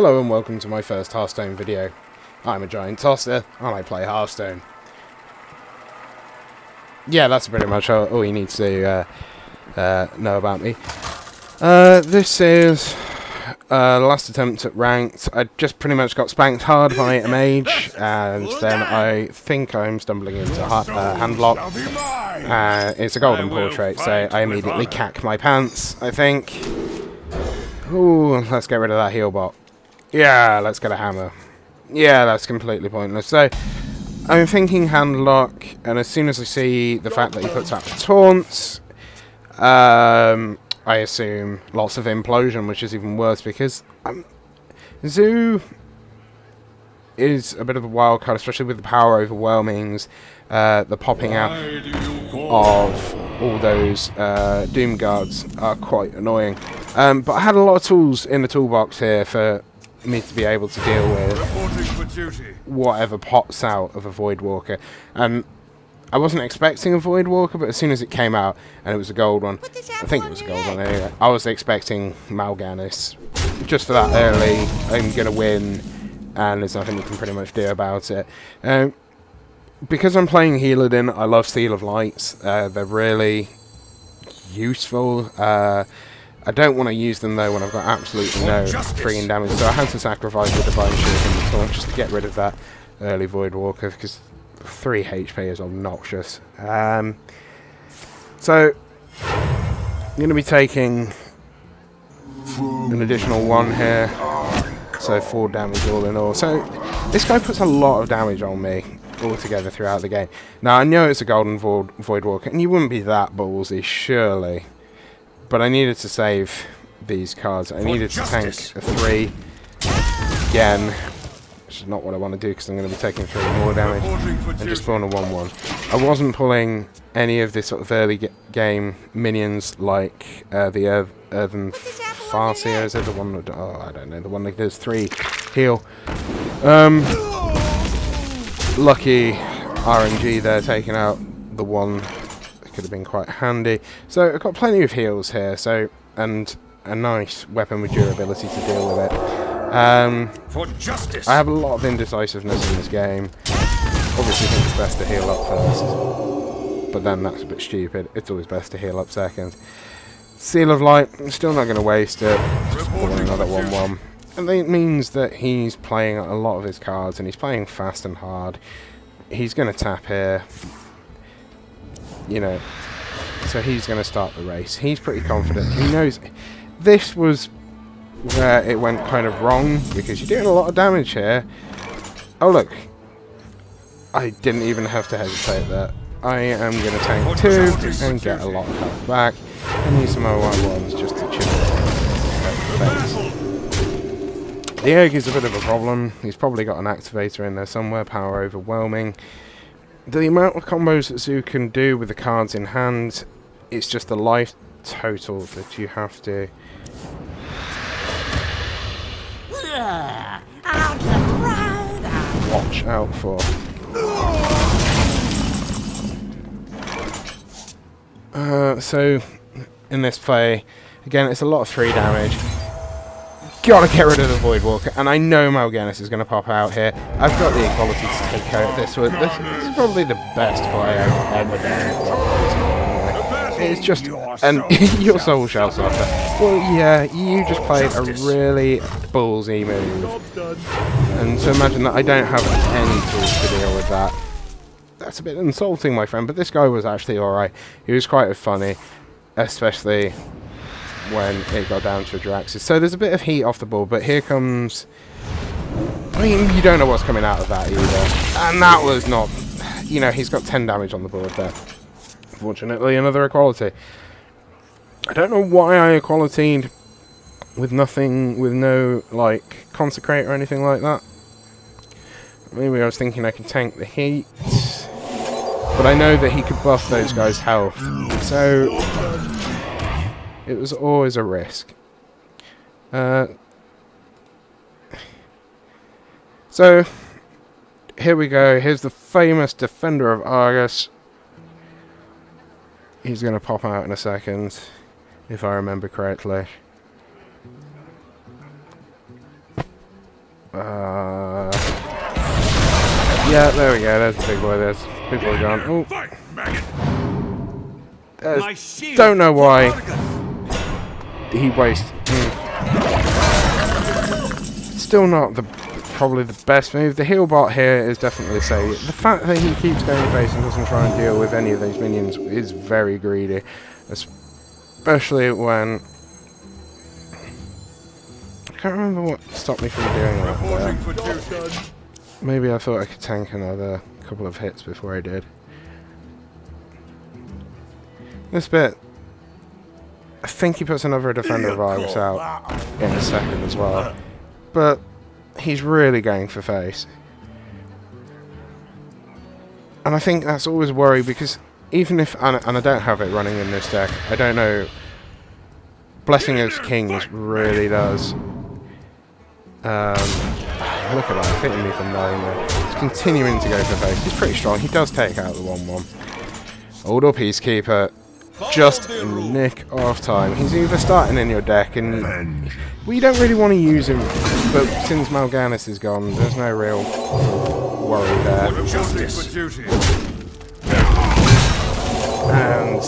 Hello and welcome to my first Hearthstone video. I'm a giant tosser and I play Hearthstone. Yeah, that's pretty much all you need to know about me. This is the last attempt at ranked. I just pretty much got spanked hard by a mage, and then I think I'm stumbling into handlock. It's a golden portrait, so I immediately cack my pants, I think. Ooh, let's get rid of that heal bot. Yeah, let's get a hammer. Yeah, that's completely pointless. So, I'm thinking handlock, and as soon as I see the fact that he puts out the taunts, I assume lots of implosion, which is even worse because Zoo is a bit of a wild card, especially with the power overwhelmings, the popping out of all those Doom Guards are quite annoying. But I had a lot of tools in the toolbox here for me to be able to deal with whatever pops out of a Void Walker. I wasn't expecting a Void Walker, but as soon as it came out, and it was a gold one, I think it was a gold one anyway, I was expecting Mal'Ganis. Just for that early, I'm going to win, and there's nothing you can pretty much do about it. Because I'm playing Healadin, I love Seal of Lights. They're really useful. I don't want to use them though when I've got absolutely no frigging damage, so I had to sacrifice the Divine Shield and the Taunt just to get rid of that early Void Walker, because 3 HP is obnoxious. So, I'm going to be taking an additional 1 here, so 4 damage all in all. So, this guy puts a lot of damage on me altogether throughout the game. Now, I know it's a golden Void Walker, and you wouldn't be that ballsy, surely. But I needed to save these cards. I needed to tank a 3 again, which is not what I want to do because I'm going to be taking 3 more damage, and just spawn a 1-1. I wasn't pulling any of this sort of early game minions like the Earthen Farseer, is it? The one that, oh, I don't know, the one that does 3 heal. Lucky RNG there, taking out the one. Could have been quite handy. So I've got plenty of heals here, so, and a nice weapon with durability to deal with it. For justice. I have a lot of indecisiveness in this game. Obviously I think it's best to heal up first, but then that's a bit stupid. It's always best to heal up second. Seal of Light, I'm still not going to waste it. Just pull another 1-1. And that means that he's playing a lot of his cards, and he's playing fast and hard. He's going to tap here. You know, so he's going to start the race. He's pretty confident. He knows this was where it went kind of wrong, because you're doing a lot of damage here. Oh look, I didn't even have to hesitate there. I am going to tank 2 and get a lot of health back, and use some OI1s just to chip the face. The Egg is a bit of a problem. He's probably got an activator in there somewhere, power overwhelming. The amount of combos that Zoo can do with the cards in hand, it's just the life total that you have to watch out for. So, in this play, again, it's a lot of 3 damage. Gotta get rid of the Void Walker, and I know Mal'Ganis is going to pop out here. I've got the equality to take care of this one. This is probably the best play I've ever done. It's just, and your soul shall suffer. Well, yeah, you just played a really ballsy move, and so imagine that I don't have any tools to deal with that. That's a bit insulting, my friend, but this guy was actually alright. He was quite funny, especially when it got down to a Draxus. So there's a bit of heat off the board, but here comes... I mean, you don't know what's coming out of that either. And that was not... You know, he's got 10 damage on the board there. Fortunately, another equality. I don't know why I equality'd with nothing, with no, like, Consecrate or anything like that. Maybe I was thinking I could tank the heat. But I know that he could buff those guys' health. So... it was always a risk. So, here we go. Here's the famous Defender of Argus. He's going to pop out in a second, if I remember correctly. Yeah, there we go. There's the big boy. There's big boy gone. Oh, don't know why he wasted. Still not probably the best move. The heal bot here is definitely safe. The fact that he keeps going face and doesn't try and deal with any of these minions is very greedy, especially when I can't remember what stopped me from doing that there. Maybe I thought I could tank another couple of hits before I did. This bit, I think he puts another defender of Argus out in a second as well, but he's really going for face. And I think that's always a worry, because even if, and I don't have it running in this deck, I don't know, Blessing of Kings really does. Look at that, hitting me from 9 there. He's continuing to go for face. He's pretty strong. He does take out the 1-1. Old or Peacekeeper, just in the nick of time. He's either starting in your deck, and we don't really want to use him, but since Mal'Ganis is gone, there's no real worry there. And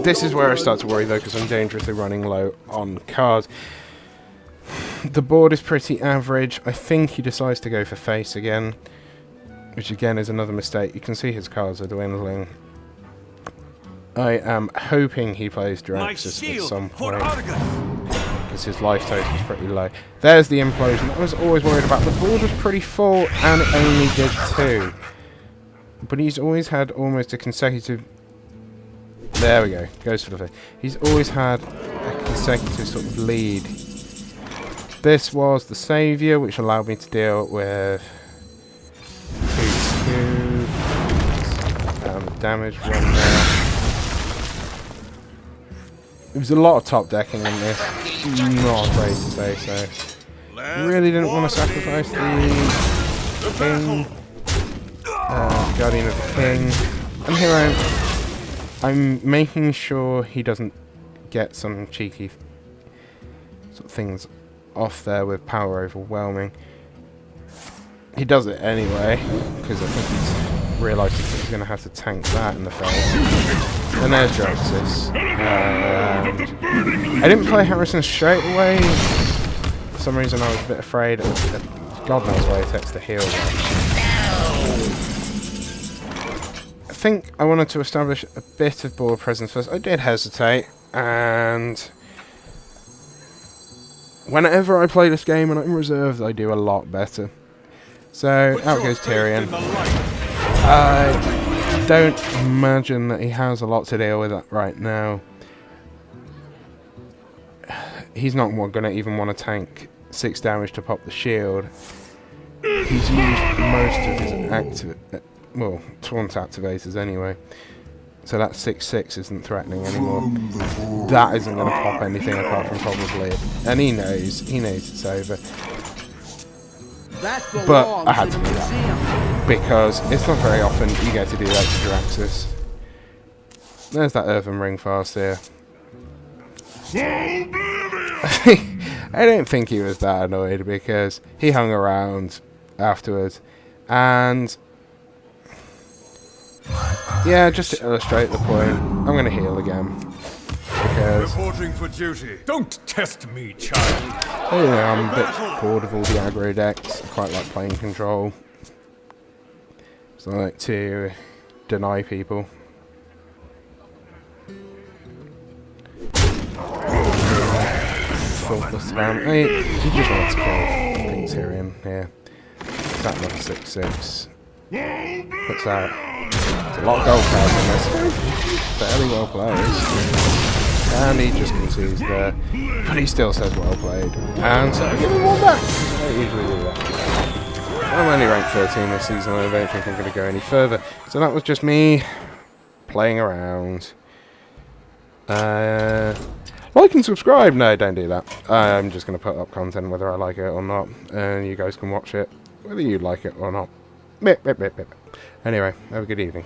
this is where I start to worry though, because I'm dangerously running low on cards. The board is pretty average. I think he decides to go for face again, which again is another mistake. You can see his cards are dwindling. I am hoping he plays Draxus at some point, because his life total is pretty low. There's the implosion. I was always worried about. The board was pretty full, and it only did 2. But he's always had almost a consecutive... There we go. Goes for the face. He's always had a consecutive sort of lead. This was the Saviour, which allowed me to deal with 2-2. The damage one there. There was a lot of top decking in this. Not afraid to say so. Really didn't want to sacrifice the King. Guardian of the King. And here I'm making sure he doesn't get some cheeky sort of things off there with power overwhelming. He does it anyway, because I think he's realised he's going to have to tank that in the face. And there's Draxus. I didn't play Harrison straight away. For some reason I was a bit afraid. God knows why he takes the heal. I think I wanted to establish a bit of board presence first. I did hesitate, and whenever I play this game and I'm reserved, I do a lot better. So, out goes Tyrion. I don't imagine that he has a lot to deal with right now. He's not going to even want to tank 6 damage to pop the shield. He's used most of his taunt activators anyway. So that 6/6 isn't threatening anymore. That isn't going to pop anything apart from probably... And he knows it's over. But I had to do that, because it's not very often you get to do that to Draxus. There's that earthen ring fast here. I don't think he was that annoyed, because he hung around afterwards. And yeah, just to illustrate the point, I'm going to heal again. Because reporting for duty. Don't test me, child. Yeah, I'm a bit bored of all the aggro decks. I quite like playing control. So I like to deny people. Thoughtless spam. He just wants to kill King Tyrion here. That another 6/6. Puts out a lot of gold cards in this. Fairly well played. And he just concedes there. But he still says well played. And so I give him one back. I don't usually do that. I'm only ranked 13 this season, and I don't think I'm going to go any further. So that was just me playing around. Like and subscribe. No, don't do that. I'm just going to put up content whether I like it or not. And you guys can watch it whether you like it or not. Anyway, have a good evening.